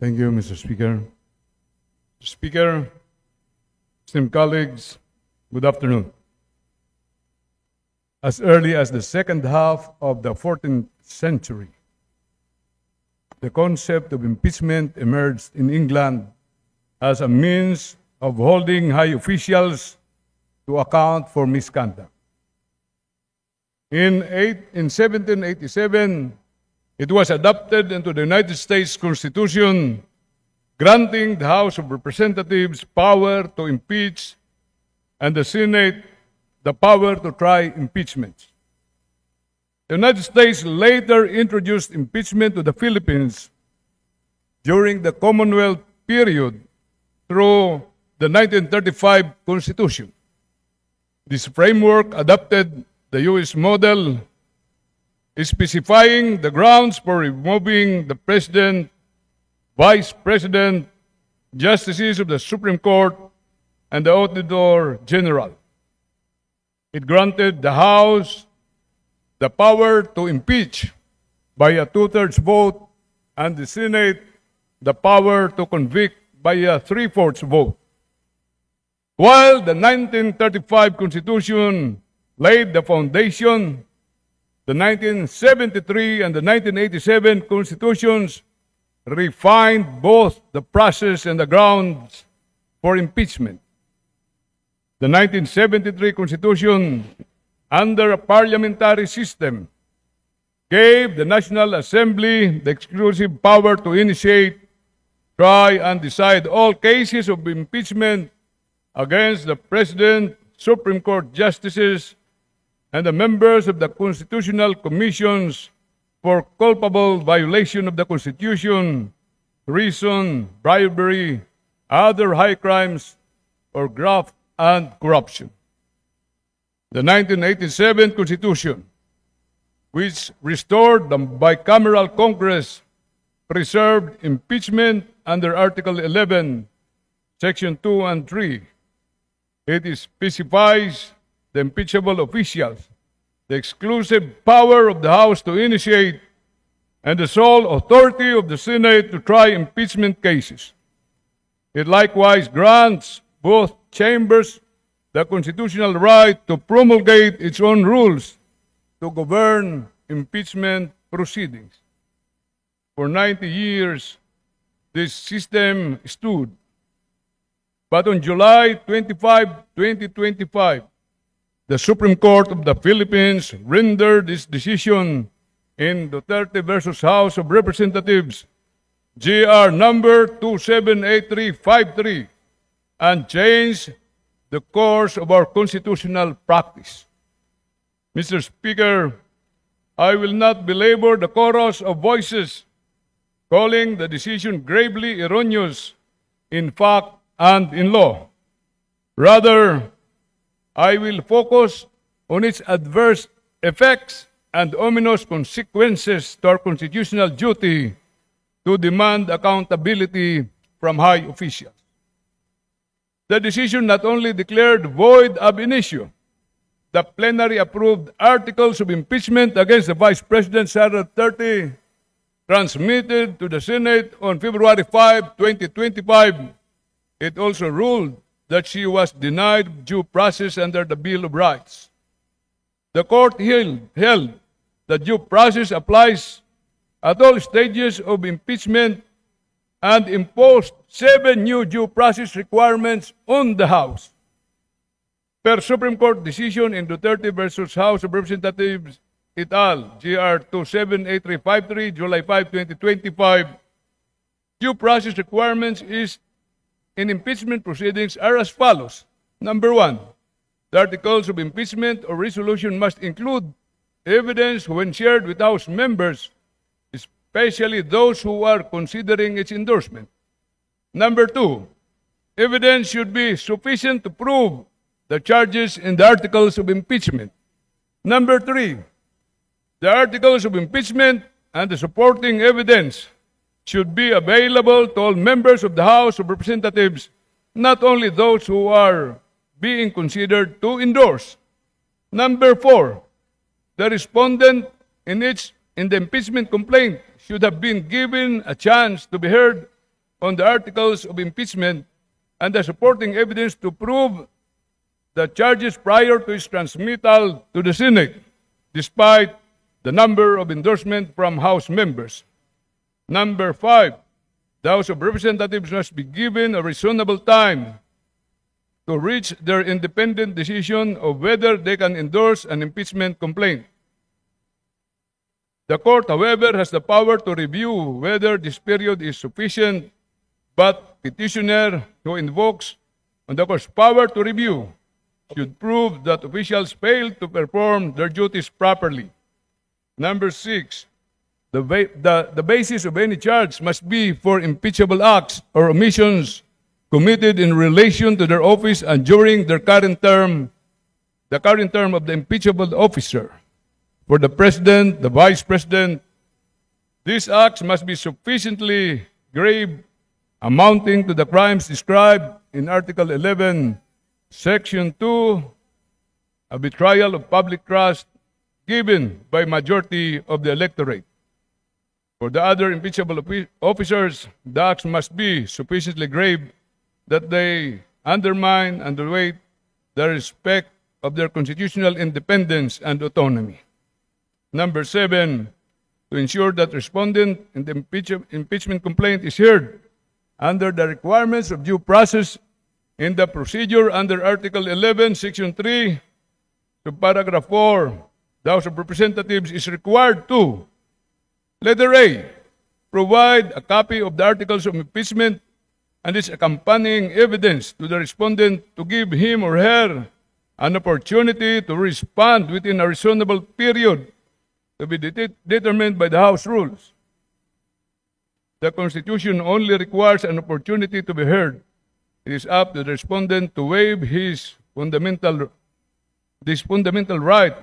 Thank you, Mr. Speaker. Mr. Speaker, esteemed colleagues, good afternoon. As early as the second half of the 14th century, the concept of impeachment emerged in England as a means of holding high officials to account for misconduct. In 1787, it was adopted into the United States Constitution, granting the House of Representatives power to impeach and the Senate the power to try impeachments. The United States later introduced impeachment to the Philippines during the Commonwealth period through the 1935 Constitution. This framework adopted the U.S. model, specifying the grounds for removing the President, Vice President, Justices of the Supreme Court, and the Auditor General. It granted the House the power to impeach by a two-thirds vote and the Senate the power to convict by a three-fourths vote. While the 1935 Constitution laid the foundation, the 1973 and the 1987 Constitutions refined both the process and the grounds for impeachment. The 1973 Constitution, under a parliamentary system, gave the National Assembly the exclusive power to initiate, try, and decide all cases of impeachment against the President, Supreme Court justices, and the members of the constitutional commissions for culpable violation of the Constitution, treason, bribery, other high crimes, or graft and corruption. The 1987 Constitution, which restored the bicameral Congress, preserved impeachment under Article 11, Section 2 and 3. It specifies the impeachable officials, the exclusive power of the House to initiate, and the sole authority of the Senate to try impeachment cases. It likewise grants both chambers the constitutional right to promulgate its own rules to govern impeachment proceedings. For 90 years, this system stood. But on July 25, 2025, the Supreme Court of the Philippines rendered its decision in Duterte versus House of Representatives, GR number 278353, and changed the course of our constitutional practice. Mr. Speaker, I will not belabor the chorus of voices calling the decision gravely erroneous in fact and in law. Rather, I will focus on its adverse effects and ominous consequences to our constitutional duty to demand accountability from high officials. The decision not only declared void ab initio the plenary-approved articles of impeachment against the Vice President, Sara Duterte, transmitted to the Senate on February 5, 2025, it also ruled that she was denied due process under the Bill of Rights. The court held that due process applies at all stages of impeachment and imposed 7 new due process requirements on the House. Per Supreme Court decision in Duterte versus House of Representatives et al., GR 278353, July 5, 2025, due process requirements in impeachment proceedings are as follows. Number 1, the articles of impeachment or resolution must include evidence when shared with House members, especially those who are considering its endorsement. Number 2, evidence should be sufficient to prove the charges in the articles of impeachment. Number 3, the articles of impeachment and the supporting evidence should be available to all members of the House of Representatives, not only those who are being considered to endorse. Number 4, the respondent in the impeachment complaint should have been given a chance to be heard on the articles of impeachment and the supporting evidence to prove the charges prior to its transmittal to the Senate, despite the number of endorsements from House members. Number 5, the House of Representatives must be given a reasonable time to reach their independent decision of whether they can endorse an impeachment complaint. The court, however, has the power to review whether this period is sufficient, but petitioner who invokes on the court's power to review should prove that officials failed to perform their duties properly. Number 6, the basis of any charge must be for impeachable acts or omissions committed in relation to their office and during their current term, the current term of the impeachable officer. For the President, the Vice President, these acts must be sufficiently grave, amounting to the crimes described in Article 11, Section 2, a betrayal of public trust given by majority of the electorate. For the other impeachable officers, the acts must be sufficiently grave that they undermine and underweight the respect of their constitutional independence and autonomy. Number 7, to ensure that respondent in the impeachment complaint is heard under the requirements of due process in the procedure under Article 11, Section 3, to Paragraph 4, the House of Representatives is required to, letter A, provide a copy of the articles of impeachment and its accompanying evidence to the respondent to give him or her an opportunity to respond within a reasonable period to be determined by the House rules. The Constitution only requires an opportunity to be heard. It is up to the respondent to waive this fundamental right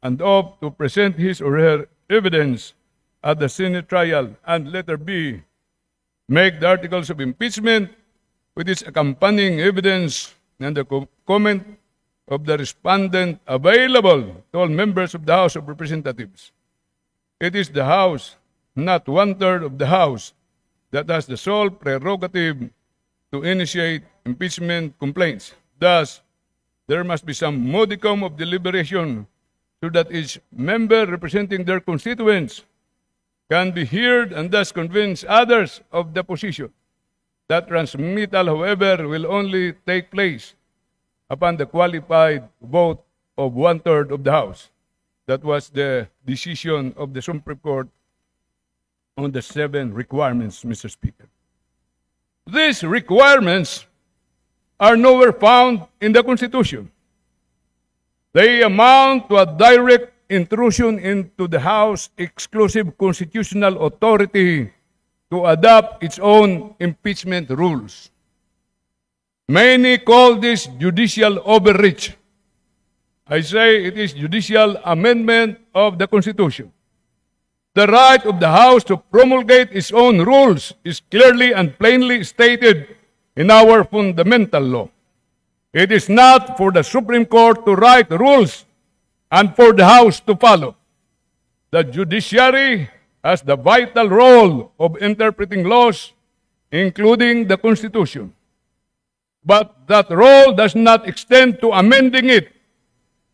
and opt to present his or her evidence at the Senate trial. And letter B, make the articles of impeachment with its accompanying evidence and the comment of the respondent available to all members of the House of Representatives. It is the House, not 1/3 of the House, that has the sole prerogative to initiate impeachment complaints. Thus, there must be some modicum of deliberation so that each member representing their constituents can be heard and thus convince others of the position. That transmittal, however, will only take place upon the qualified vote of 1/3 of the House. That was the decision of the Supreme Court on the 7 requirements, Mr. Speaker. These requirements are nowhere found in the Constitution. They amount to a direct intrusion into the House's exclusive constitutional authority to adopt its own impeachment rules. Many call this judicial overreach. I say it is judicial amendment of the Constitution. The right of the House to promulgate its own rules is clearly and plainly stated in our fundamental law. It is not for the Supreme Court to write rules and for the House to follow. The judiciary has the vital role of interpreting laws, including the Constitution. But that role does not extend to amending it.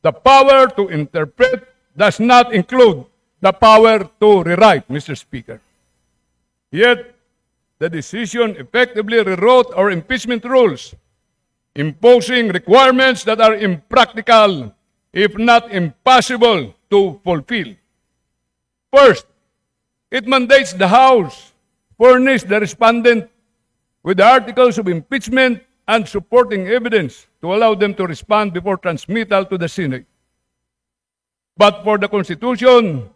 The power to interpret does not include the power to rewrite, Mr. Speaker. Yet, the decision effectively rewrote our impeachment rules, imposing requirements that are impractical, if not impossible, to fulfill. First, it mandates the House furnish the respondent with the articles of impeachment and supporting evidence to allow them to respond before transmittal to the Senate. But the Constitution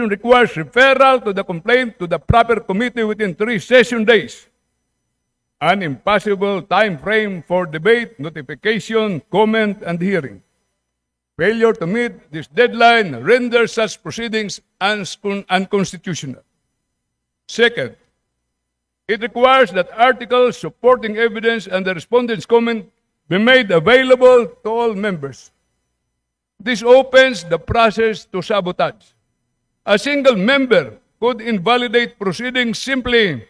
requires referral to the complaint to the proper committee within 3 session days, an impossible time frame for debate, notification, comment, and hearing. Failure to meet this deadline renders such proceedings unconstitutional. Second, it requires that articles supporting evidence and the respondent's comment be made available to all members. This opens the process to sabotage. A single member could invalidate proceedings simply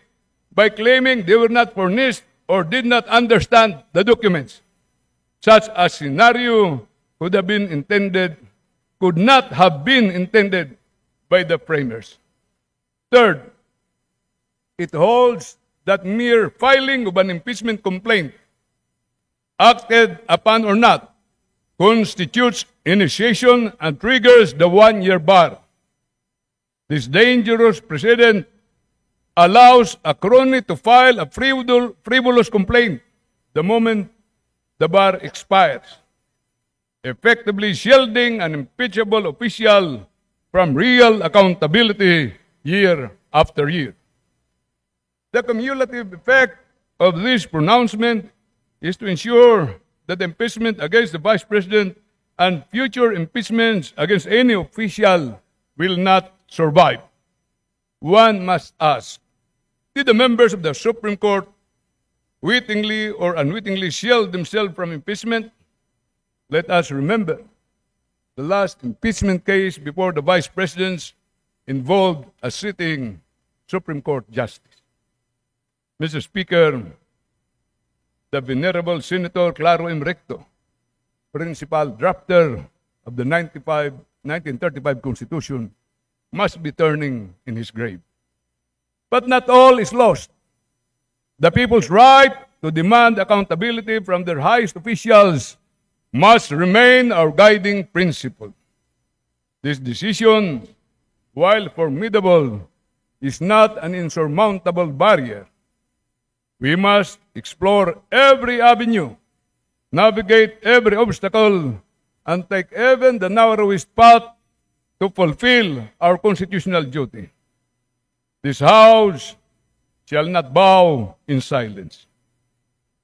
by claiming they were not furnished or did not understand the documents. Such a scenario could not have been intended by the framers. Third, it holds that mere filing of an impeachment complaint, acted upon or not, constitutes initiation and triggers the one-year bar. This dangerous precedent allows a crony to file a frivolous complaint the moment the bar expires, effectively shielding an impeachable official from real accountability year after year. The cumulative effect of this pronouncement is to ensure that impeachment against the Vice President and future impeachments against any official will not survive. One must ask, did the members of the Supreme Court wittingly or unwittingly shield themselves from impeachment? Let us remember, the last impeachment case before the Vice Presidents involved a sitting Supreme Court justice. Mr. Speaker, the Venerable Senator Claro M. Recto, principal drafter of the 1935 Constitution, must be turning in his grave. But not all is lost. The people's right to demand accountability from their highest officials must remain our guiding principle. This decision, while formidable, is not an insurmountable barrier. We must explore every avenue, navigate every obstacle, and take even the narrowest path to fulfill our constitutional duty. This House shall not bow in silence.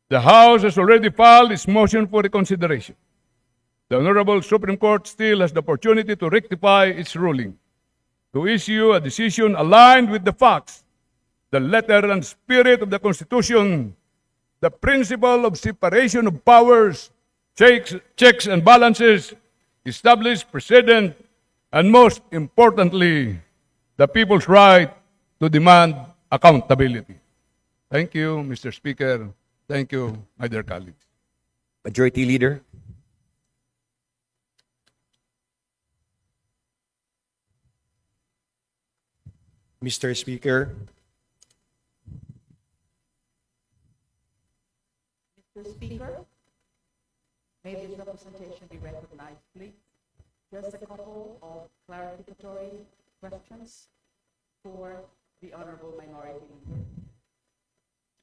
The House has already filed its motion for reconsideration. The Honorable Supreme Court still has the opportunity to rectify its ruling, to issue a decision aligned with the facts, the letter and spirit of the Constitution, the principle of separation of powers, checks and balances, established precedent, and most importantly, the people's right to demand accountability. Thank you, Mr. Speaker. Thank you, my dear colleagues. Majority Leader. Mr. Speaker. Mr. Speaker, may this representation be recognized, please? Just a couple of clarificatory questions for the Honorable Minority Leader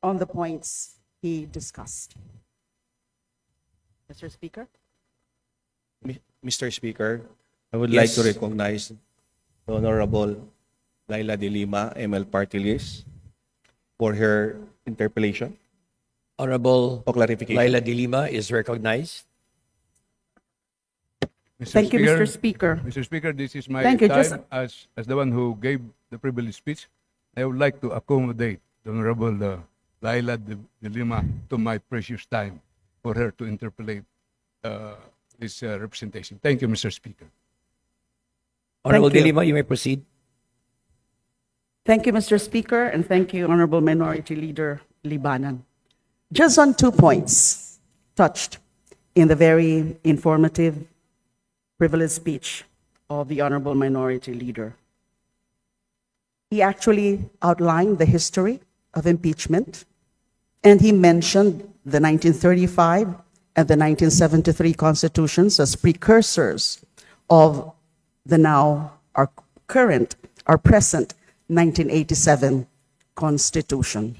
on the points he discussed. Mr. Speaker? Mr. Speaker, I would Yes. like to recognize the Honorable Laila de Lima, ML Party List, for her interpellation Honorable o clarification. Laila de Lima is recognized. Mr. Thank you, Speaker, Mr. Speaker. Mr. Speaker, this is my Thank you. time as the one who gave the privileged speech. I would like to accommodate the Honorable Laila de Lima to my precious time for her to interpolate this representation. Thank you, Mr. Speaker. Honorable de you. Lima, you may proceed. Thank you, Mr. Speaker, and thank you, Honorable Minority Leader Libanan. Just on 2 points touched in the very informative, privileged speech of the Honorable Minority Leader. He actually outlined the history of impeachment, and he mentioned the 1935 and the 1973 constitutions as precursors of the now, our present 1987 Constitution.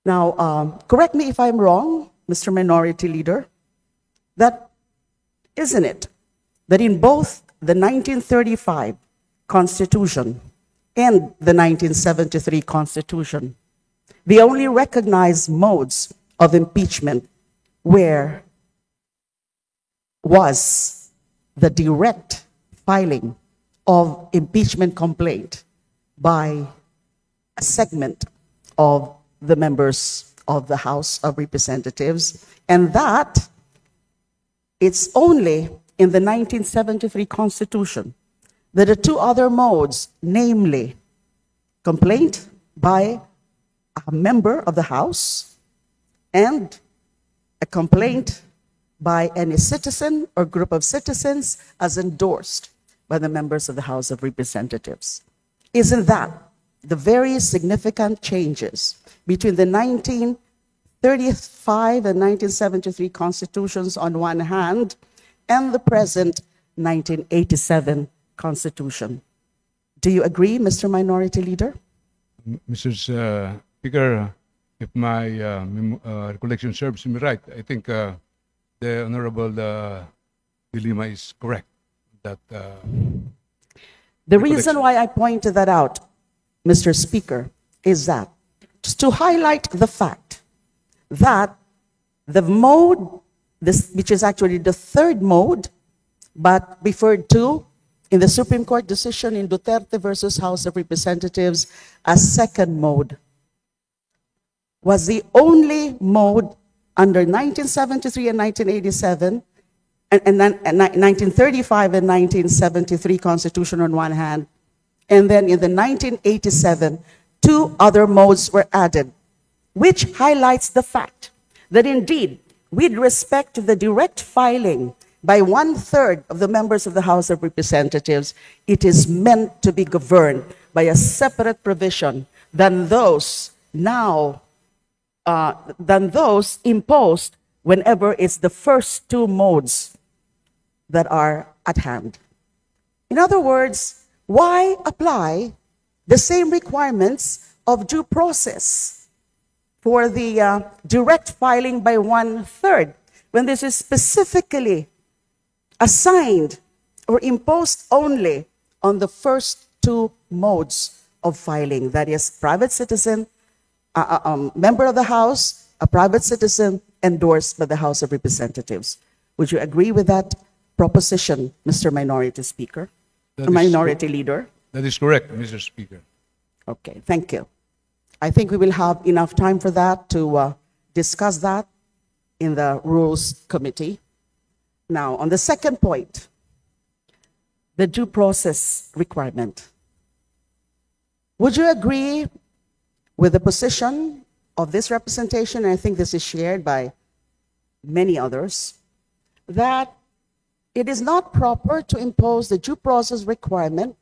Now, correct me if I'm wrong, Mr. Minority Leader, that isn't it, that in both the 1935 Constitution and the 1973 Constitution, the only recognized modes of impeachment was the direct filing of impeachment complaint by a segment of the members of the House of Representatives, and that it's only in the 1973 Constitution that the two other modes, namely complaint by a member of the House and a complaint by any citizen or group of citizens as endorsed by the members of the House of Representatives. Isn't that the very significant changes between the 1935 and 1973 constitutions on one hand and the present 1987 Constitution? Do you agree, Mr. Minority Leader? Mr. Speaker, if my recollection serves me right, I think the Honorable De Lima is correct. That the reason why I pointed that out, Mr. Speaker, is that just to highlight the fact that the mode, which is actually the third mode, but referred to in the Supreme Court decision in Duterte versus House of Representatives as second mode, was the only mode under 1973 and 1987, and 1935 and 1973 Constitution on one hand, and then in the 1987, two other modes were added, which highlights the fact that indeed, with respect to the direct filing by 1/3 of the members of the House of Representatives, it is meant to be governed by a separate provision than those imposed whenever it's the first two modes that are at hand. In other words, why apply the same requirements of due process for the direct filing by 1/3 when this is specifically assigned or imposed only on the first two modes of filing, that is, private citizen, member of the House, a private citizen endorsed by the House of Representatives. Would you agree with that proposition, Mr. Minority Speaker? Minority Leader? That is correct, Mr. Speaker. Okay, thank you. I think we will have enough time for that to discuss that in the Rules Committee. Now, on the second point, the due process requirement. Would you agree with the position of this representation, and I think this is shared by many others, that it is not proper to impose the due process requirement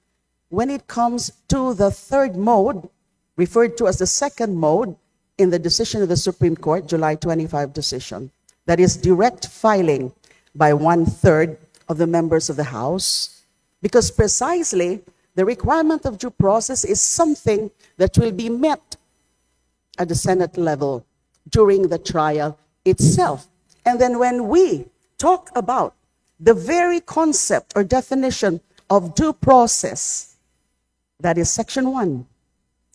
when it comes to the third mode, referred to as the second mode in the decision of the Supreme Court, July 25 decision, that is direct filing by 1/3 of the members of the House, because precisely the requirement of due process is something that will be met at the Senate level during the trial itself. And then when we talk about the very concept or definition of due process, that is Section 1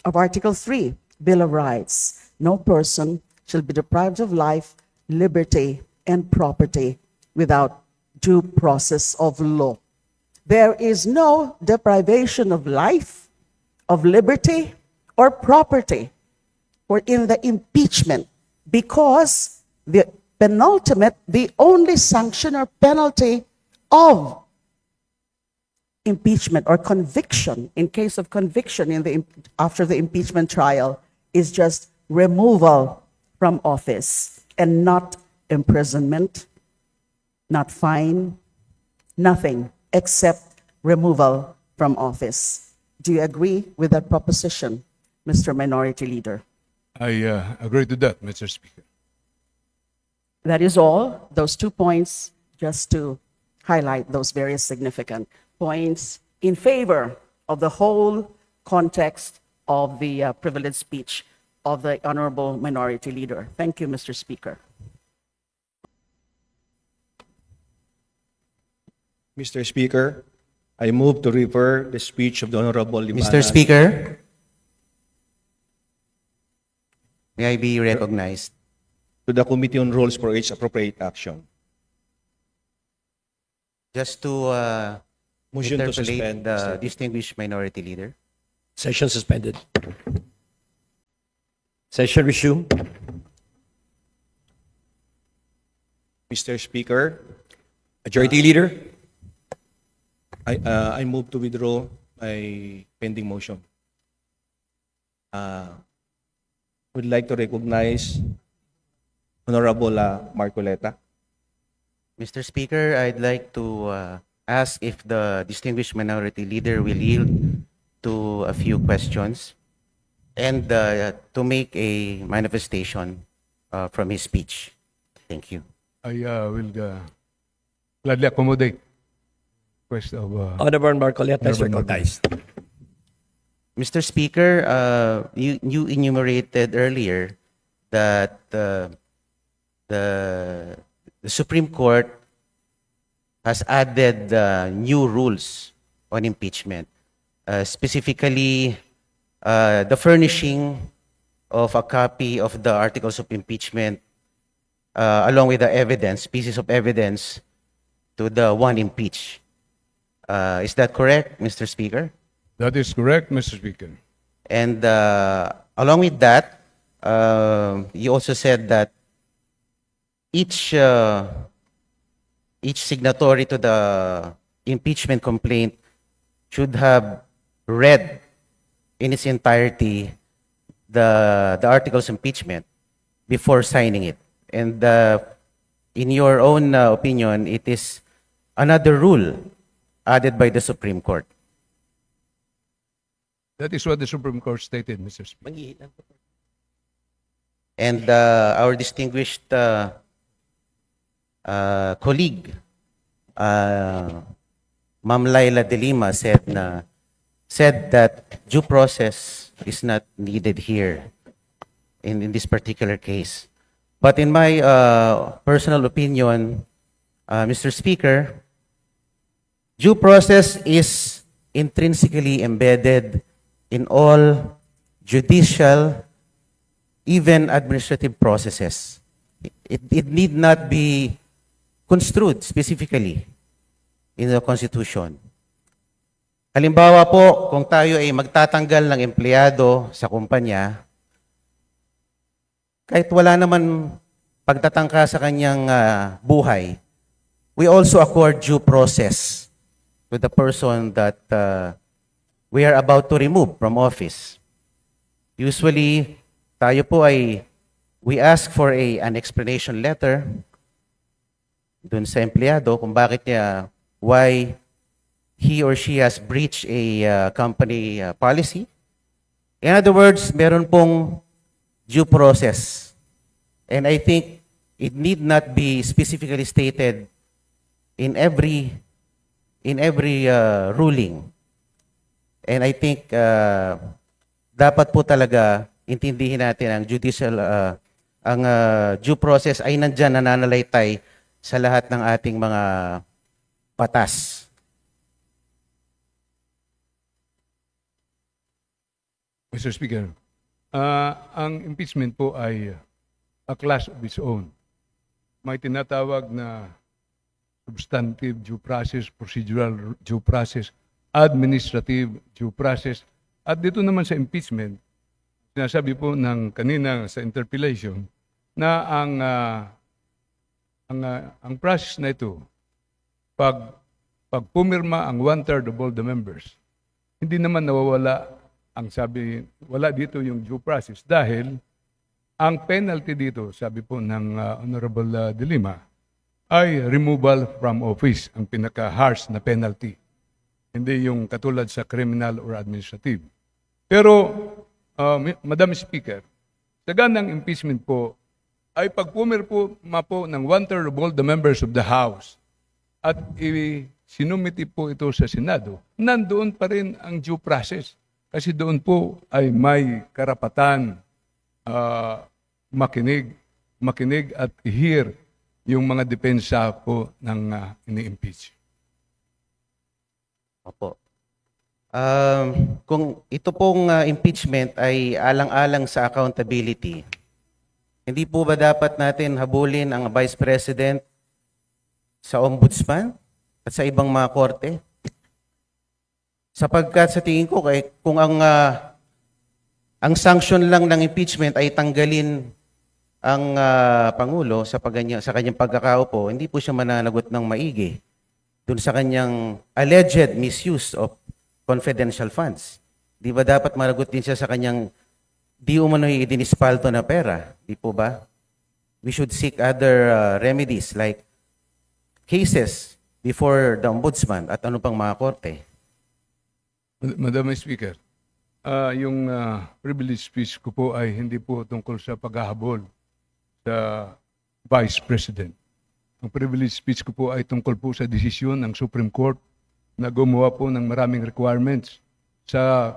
of Article 3, Bill of Rights, no person shall be deprived of life, liberty, and property without due process of law. There is no deprivation of life, of liberty, or property or in the impeachment, because the penultimate, the only sanction or penalty of impeachment or conviction, in case of conviction after the impeachment trial, is just removal from office and not imprisonment, not fine, nothing except removal from office. Do you agree with that proposition, Mr. Minority Leader? I agree to that, Mr. Speaker. That is all. Those 2 points, just to highlight those very significant points in favor of the whole context of the privileged speech of the Honorable Minority Leader. Thank you, Mr. Speaker. Mr. Speaker, I move to refer the speech of the Honorable Libanan. Mr. Speaker, may I be recognized? To the Committee on Rules for its appropriate action. Just to Motion to interpolate suspend, the Mr. distinguished minority leader. Session suspended. Session resumed. Mr. Speaker, Majority Leader. I move to withdraw my pending motion. Would like to recognize Honorable Marcoleta. Mr. Speaker, I'd like to ask if the distinguished minority leader will yield to a few questions and to make a manifestation from his speech. Thank you. I will gladly accommodate request of Honorable Marcoleta is Honorable recognized. Mr. Speaker, you enumerated earlier that the Supreme Court has added new rules on impeachment, specifically the furnishing of a copy of the articles of impeachment along with the evidence, pieces of evidence to the one impeached. Is that correct, Mr. Speaker? That is correct, Mr. Speaker. And along with that, you also said that each signatory to the impeachment complaint should have read in its entirety the articles of impeachment before signing it. And in your own opinion, it is another rule added by the Supreme Court. That is what the Supreme Court stated, Mr. Speaker. And our distinguished colleague, Ma'am Laila de Lima, said that due process is not needed here in this particular case. But in my personal opinion, Mr. Speaker, due process is intrinsically embedded in all judicial, even administrative processes. It need not be construed specifically in the Constitution. Halimbawa po, kung tayo ay magtatanggal ng empleyado sa kumpanya, kahit wala naman pagtatangka sa kanyang buhay, we also accord due process to the person that we are about to remove from office. Usually, tayo po we ask for an explanation letter dun sa empleyado kung bakit niya, why he or she has breached a company policy. In other words, meron pong due process. And I think it need not be specifically stated in every ruling. And I think dapat po talaga intindihin natin ang judicial, ang due process ay nandyan, nananalaytay sa lahat ng ating mga batas. Mr. Speaker, ang impeachment po ay a class of its own. May tinatawag na substantive due process, procedural due process, administrative due process. At dito naman sa impeachment, sinasabi po ng kanina sa interpellation na ang process na ito, pag pumirma ang 1/3 of all the members, hindi naman nawawala ang sabi, wala dito yung due process dahil ang penalty dito, sabi po ng Honorable De Lima, ay removal from office, ang pinaka-harsh na penalty. Hindi yung katulad sa criminal or administrative. Pero, Madam Speaker, sa ganang impeachment po, ay pag pumirma po ng 1/3 of all the members of the House at sinumiti po ito sa Senado, nandoon pa rin ang due process. Kasi doon po ay may karapatan makinig at hear yung mga depensa po ng ini-impeach. Opo. Kung ito pong impeachment ay alang-alang sa accountability, hindi po ba dapat natin habulin ang Vice President sa Ombudsman at sa ibang mga korte? Sapagkat sa tingin ko, kung ang sanction lang ng impeachment ay tanggalin ang Pangulo sa kanyang pagkakaupo, hindi po siya mananagot ng maigi. dun sa kanyang alleged misuse of confidential funds. Di ba dapat maragot din siya sa kanyang di umano'y idinispalto na pera? Di po ba? We should seek other remedies like cases before the ombudsman at ano pang mga korte. Madam Speaker, yung privilege speech ko po ay hindi po tungkol sa paghahabol sa Vice President. Ang privilege speech ko po ay tungkol po sa desisyon ng Supreme Court na gumawa po ng maraming requirements sa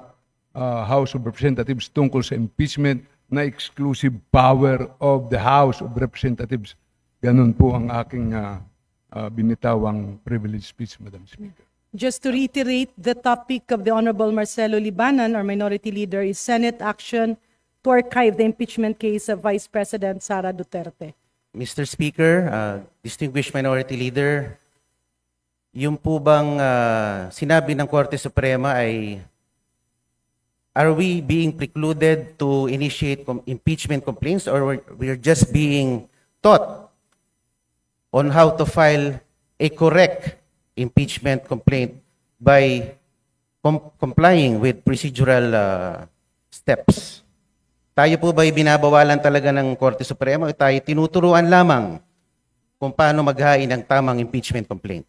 House of Representatives tungkol sa impeachment na exclusive power of the House of Representatives. Ganun po ang aking binitawang privilege speech, Madam Speaker. Just to reiterate, the topic of the Honorable Marcelo Libanan, our Minority Leader, is Senate action to archive the impeachment case of Vice President Sara Duterte. Mr. Speaker, distinguished Minority Leader, yung po bang sinabi ng Korte Suprema ay are we being precluded to initiate impeachment complaints or we're just being taught on how to file a correct impeachment complaint by complying with procedural steps? Tayo po ba'y binabawalan talaga ng Korte Suprema o tayo tinuturuan lamang kung paano maghain ng tamang impeachment complaint?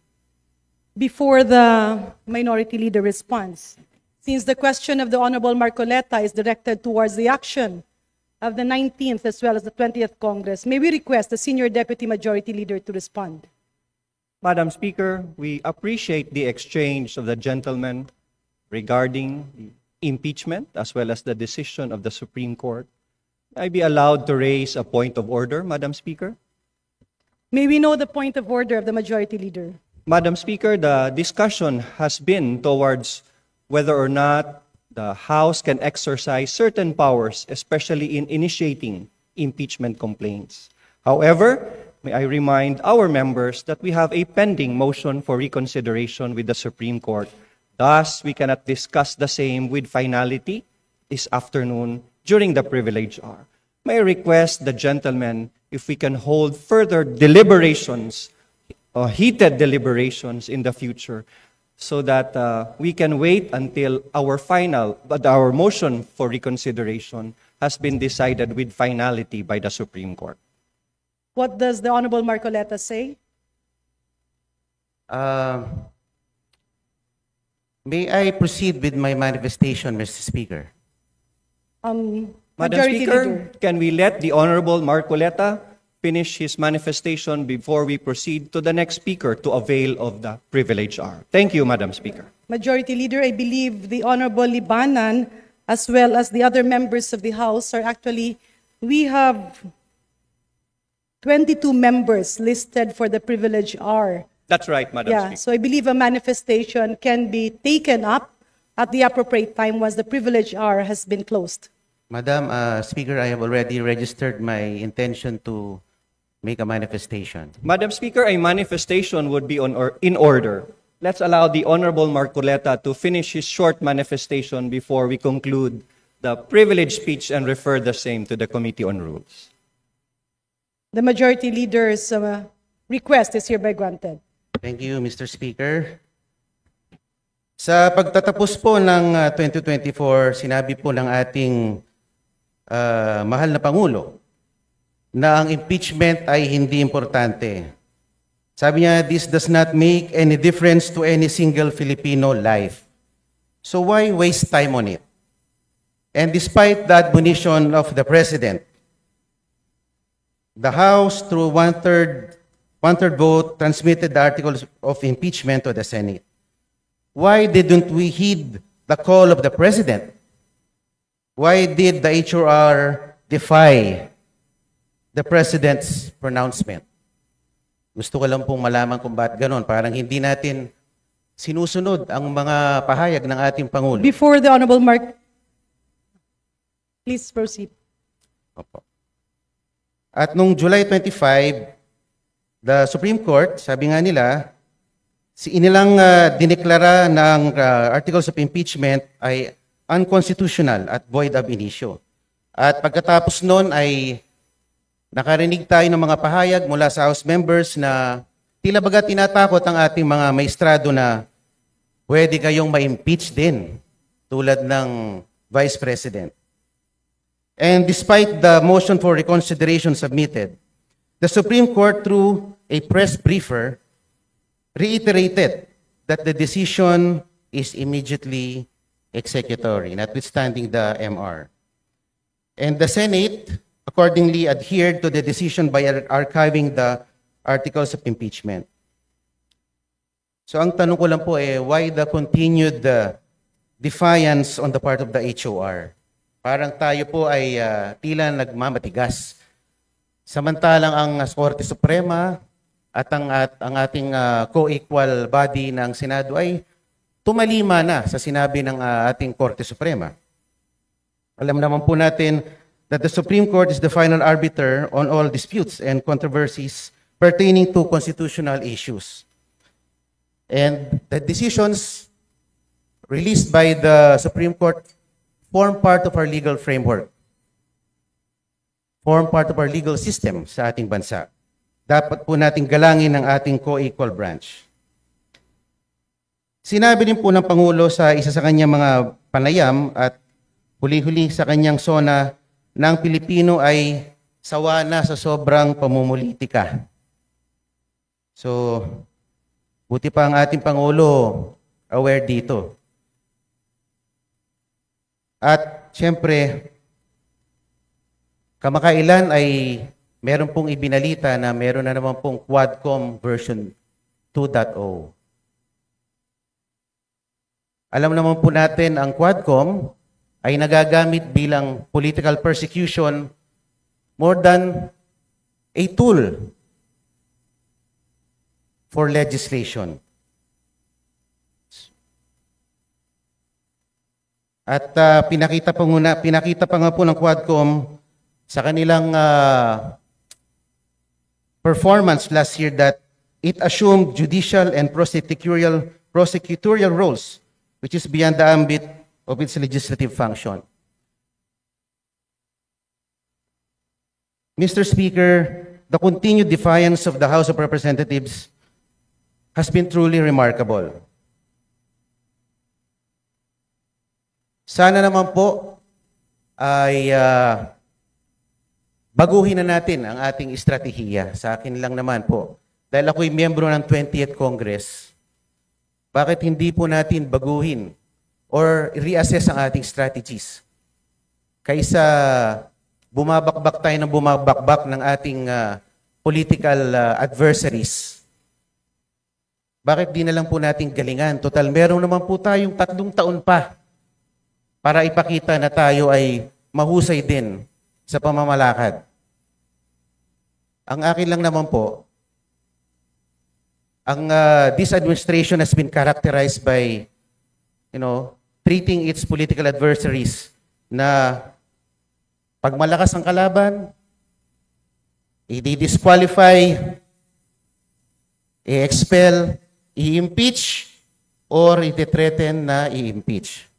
Before the Minority Leader responds, since the question of the Honorable Marcoleta is directed towards the action of the 19th as well as the 20th Congress, may we request the Senior Deputy Majority Leader to respond? Madam Speaker, we appreciate the exchange of the gentlemen regarding the impeachment as well as the decision of the Supreme Court. May I be allowed to raise a point of order, Madam Speaker? May we know the point of order of the Majority Leader? Madam Speaker, the discussion has been towards whether or not the House can exercise certain powers, especially in initiating impeachment complaints. However, may I remind our members that we have a pending motion for reconsideration with the Supreme Court. Thus, we cannot discuss the same with finality this afternoon during the privilege hour. May I request the gentlemen if we can hold further deliberations, heated deliberations in the future, so that we can wait until our motion for reconsideration has been decided with finality by the Supreme Court. What does the Honorable Marcoleta say? May I proceed with my manifestation, Mr. Speaker? Madam Majority Speaker, Leader. can we let the Honorable Marcoleta finish his manifestation before we proceed to the next speaker to avail of the privilege hour? Thank you, Madam Speaker. Majority Leader, I believe the Honorable Libanan as well as the other members of the House are actually, we have 22 members listed for the privilege hour. That's right, Madam Yeah, Speaker. so I believe a manifestation can be taken up at the appropriate time once the privilege hour has been closed. Madam Speaker, I have already registered my intention to make a manifestation. Madam Speaker, a manifestation would be in order. Let's allow the Honorable Marcoleta to finish his short manifestation before we conclude the privilege speech and refer the same to the Committee on Rules. The Majority Leader's request is hereby granted. Thank you, Mr. Speaker. Sa pagtatapos po ng 2024, sinabi po ng ating mahal na Pangulo na ang impeachment ay hindi importante. Sabi niya, this does not make any difference to any single Filipino life. So why waste time on it? And despite the admonition of the President, the House, through one-third vote, transmitted the articles of impeachment to the Senate. Why didn't we heed the call of the President? Why did the HRR defy the President's pronouncement? Gusto ko lang pong malaman kung bakit ganon. Parang hindi natin sinusunod ang mga pahayag ng ating Pangulo. Before the Honorable please proceed. Opo. At nung July 25, the Supreme Court, sabi nga nila, inilang dineklara ng articles of impeachment ay unconstitutional at void ab initio. At pagkatapos noon ay nakarinig tayo ng mga pahayag mula sa House members na tila baga tinatakot ang ating mga maestrado na pwede kayong ma-impeach din tulad ng Vice President. And despite the motion for reconsideration submitted, the Supreme Court, through a press briefer, reiterated that the decision is immediately executory, notwithstanding the MR. And the Senate accordingly adhered to the decision by archiving the articles of impeachment. So ang tanong ko lang po why the continued defiance on the part of the HOR? Parang tayo po ay tila nagmamatigas. Samantalang ang Korte Suprema at ang ating co-equal body ng Senado ay tumalima na sa sinabi ng ating Korte Suprema. Alam naman po natin that the Supreme Court is the final arbiter on all disputes and controversies pertaining to constitutional issues. And the decisions released by the Supreme Court form part of our legal framework, form part of our legal system sa ating bansa. Dapat po nating galangin ang ating co-equal branch. Sinabi din po ng Pangulo sa isa sa kanyang mga panayam at huli-huli sa kanyang sona na ang Pilipino ay sawa na sa sobrang pamumulitika. So, buti pa ang ating Pangulo aware dito. At siyempre, kamakailan ay meron pong ibinalita na meron na naman pong Quadcom version 2.0. Alam naman po natin ang Quadcom ay nagagamit bilang political persecution more than a tool for legislation. At pinakita pa nga po ng Quadcom sa kanilang performance last year that it assumed judicial and prosecutorial roles, which is beyond the ambit of its legislative function. Mr. Speaker, the continued defiance of the House of Representatives has been truly remarkable. Sana naman po ay baguhin na natin ang ating estratehiya. Sa akin lang naman po. Dahil ako'y miyembro ng 20th Congress, bakit hindi po natin baguhin or reassess ang ating strategies? Kaysa bumabakbak tayo ng bumabakbak ng ating political adversaries. Bakit di na lang po natin galingan? Total, meron naman po tayong 3 taon pa para ipakita na tayo ay mahusay din sa pamamalakad. Ang akin lang naman po, ang this administration has been characterized by, treating its political adversaries na pag malakas ang kalaban, i-disqualify, i-expel, i-impeach, or i-threaten na i-impeach.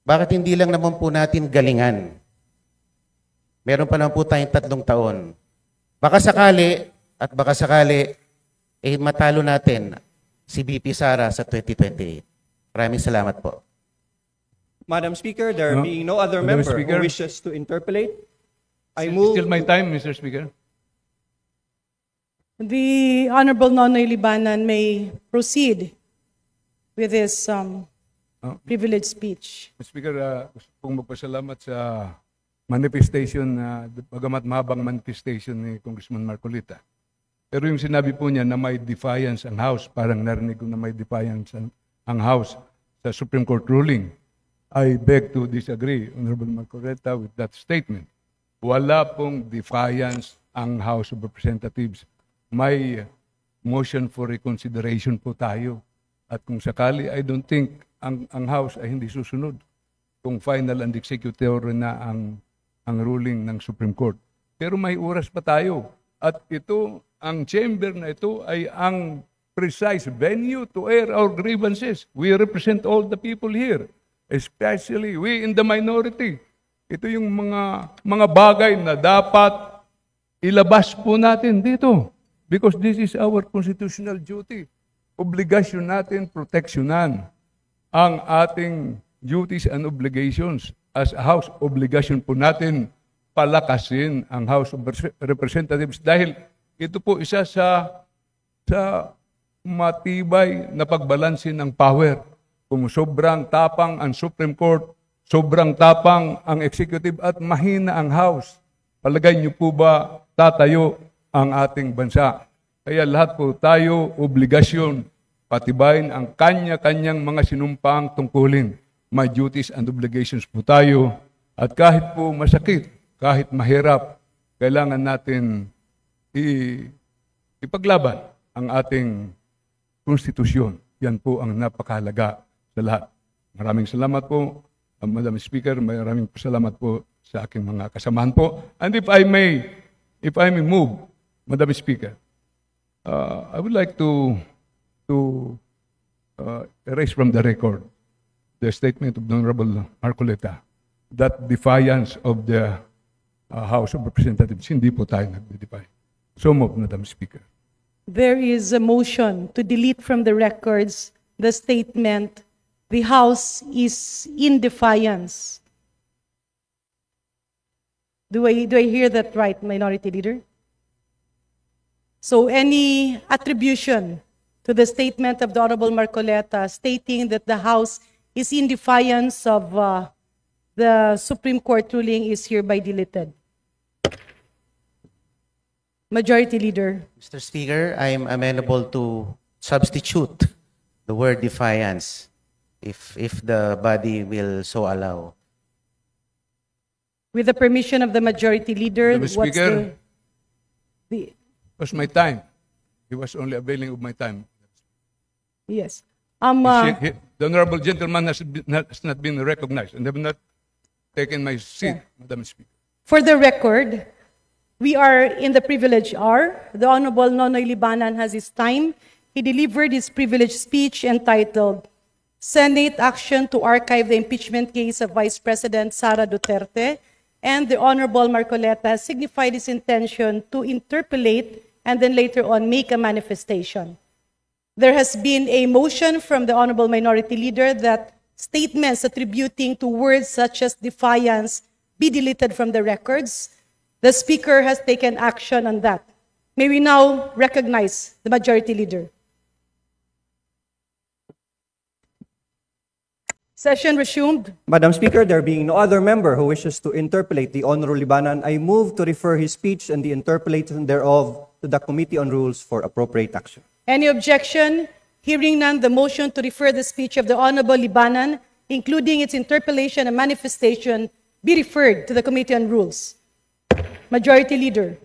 Bakit hindi lang naman po natin galingan? Meron pa naman po tayong 3 taon. Baka sakali, matalo natin si VP Sara sa 2028. Maraming salamat po. Madam Speaker, there being no other Madam member Speaker. who wishes to interpolate, I Still move my time, Mr. Speaker. The Honorable Nonoy Libanan may proceed with his privileged speech. Mr. Speaker, gusto pong magpasalamat sa manifestation, bagamat mahabang manifestation ni Congressman Marcolita. Pero yung sinabi po niya na may defiance ang House, parang narinig ko na may defiance ang House sa Supreme Court ruling. I beg to disagree, Honorable Marcolita, with that statement. Wala pong defiance ang House of Representatives. May motion for reconsideration po tayo. At kung sakali, I don't think ang House ay hindi susunod kung final and executory na ang ruling ng Supreme Court. Pero may oras pa tayo. At ito, ang chamber na ito ay ang precise venue to air our grievances. We represent all the people here, especially we in the minority. Ito yung mga bagay na dapat ilabas po natin dito. Because this is our constitutional duty. Obligasyon natin proteksyonan ang ating duties and obligations. As a House, obligasyon po natin palakasin ang House of Representatives dahil ito po isa sa matibay na pagbalansin ng power. Kung sobrang tapang ang Supreme Court, sobrang tapang ang Executive at mahina ang House, palagay niyo po ba tatayo ang ating bansa? Kaya lahat po tayo obligasyon patibayin ang kanya-kanyang mga sinumpang tungkulin. May duties and obligations po tayo at kahit po masakit, kahit mahirap, kailangan natin ipaglaban ang ating konstitusyon. Yan po ang napakahalaga sa lahat. Maraming salamat po, Madam Speaker. Maraming salamat po sa aking mga kasamahan po. And if I may move, Madam Speaker, I would like to erase from the record the statement of the Honorable Marcoleta that defiance of the House of Representatives. Hindi po tayo nagde-defy. So move, Madam Speaker. There is a motion to delete from the records the statement, "The House is in defiance." Do I hear that right, Minority Leader? So any attribution to the statement of the Honorable Marcoleta stating that the House is in defiance of the Supreme Court ruling is hereby deleted. Majority Leader. Mr. Speaker, I am amenable to substitute the word defiance if the body will so allow. With the permission of the Majority Leader, Madam Speaker, the it was my time. He was only availing of my time. yes. The honorable gentleman has not been recognized and have not taken my seat, Madam Speaker. For the record, we are in the privilege hour. The Honorable Nonoy Libanan has his time. He delivered his privileged speech entitled, "Senate Action to Archive the Impeachment Case of Vice President Sara Duterte," and the Honorable Marcoleta signified his intention to interpolate and then later on make a manifestation. There has been a motion from the Honorable Minority Leader that statements attributing to words such as defiance be deleted from the records. The Speaker has taken action on that. May we now recognize the Majority Leader. Session resumed. Madam Speaker, there being no other member who wishes to interpolate the Honorable Libanan, I move to refer his speech and the interpolation thereof to the Committee on Rules for appropriate action. Any objection? Hearing none, the motion to refer the speech of the Honorable Libanan, including its interpolation and manifestation, be referred to the Committee on Rules. Majority Leader.